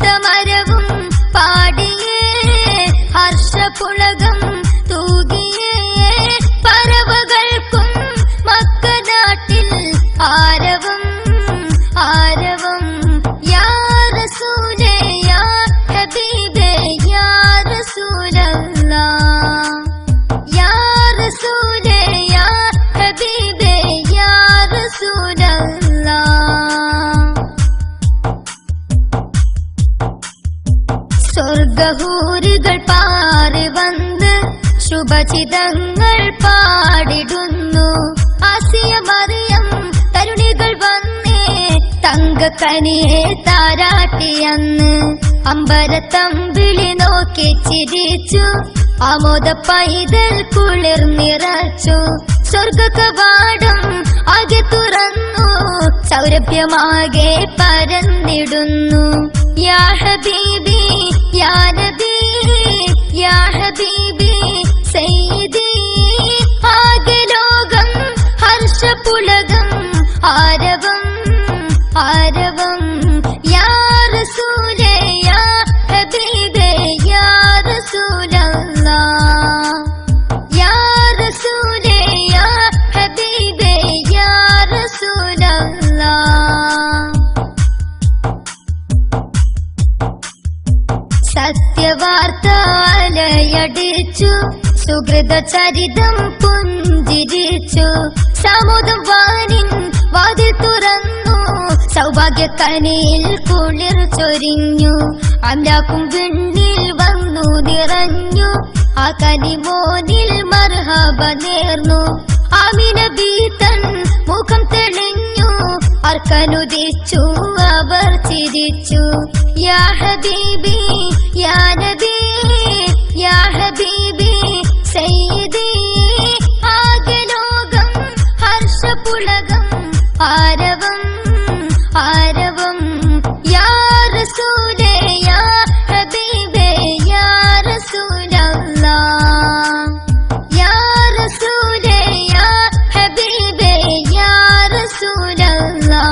ഈത്തമരവും പാടിയേ ഹർഷപുളകം തൂകിയേ പറവകൾക്കും Mecca നാട്ടിൽ ആരവം ആരവം യാ റസൂലേ യാ ഹബീബേ യാ റസൂലല്ലാഹ് യാ റസൂലേ യാ ഹബീബേ യാ റസൂലല്ലാഹ് സ്വർഗഹൂരുകൾ പാറി വന്ന് ശുഭചിതങ്ങൾ പാടിടുന്നു ആസിയ മറിയം തരുണികൾ വന്നേ തങ്കക്കനിയെ താരാട്ടിയന്ന് അമ്പരത്തമ്പിളി നോക്കി ചിരിച്ചു ആമോദ പൈതൽ കുളിർ നിറച്ചു സ്വർഗ കവാടം ആകെ തുറന്നു സൗരഭ്യമാകെ പരന്നിടുന്നു യാ ഹബീബി യാ നബി യാ ഹബീബി സയ്യിദി ആകെ ലോകം ഹർഷപുളകം ആരവം ആരവം യാ റസൂലേ യാ ഹബീബേ യാ റസൂലല്ലാഹ് യാ റസൂലേ യാ ഹബീബേ യാ റസൂലല്ലാഹ് സത്യവാർത്ത അലയടിച്ചു സുഹൃത ചരിതം പുഞ്ചിരിച്ചു സമുദം വാനിൻ വാതിൽ തുറന്നു സൗഭാഗ്യക്കനിയിൽ കുളിർ ചൊരിഞ്ഞു അമ്ലാക്കും വിണ്ണിൽ വന്നു നിറഞ്ഞു ആ കനിമോനിൽ മർഹബ നേർന്നു ആമിന ബീതൻ മുഖം തെളിഞ്ഞു അർക്കനുദിച്ചു അവർ ചിരിച്ചു യാ ഹബീബി യാ നബി യാ ഹബീബി സയ്യിദി ആകെ ലോകം ഹർഷപുളകം ആരവം ആരവം യാ റസൂലേ യാ ഹബീബേ യാ റസൂലല്ലാഹ് യാ റസൂലേ യാ ഹബീബേ യാ റസൂലല്ലാഹ്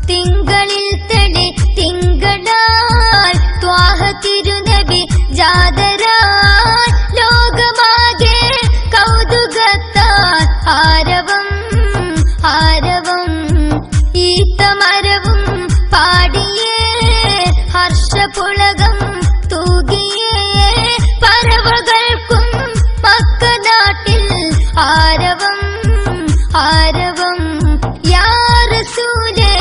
തിങ്കളിൽ തെളി തിങ്കളാൽ ത്വാഹ തിരുനബി ജാതരാൽ ലോകമാകെ കൗതുകത്താൽ ആരവം ആരവം ഈത്തമരവും പാടിയേ ഹർഷപുളകം തൂകിയേ പറവകൾക്കും മക്ക നാട്ടിൽ ആരവം ആരവം യാ റസൂലേ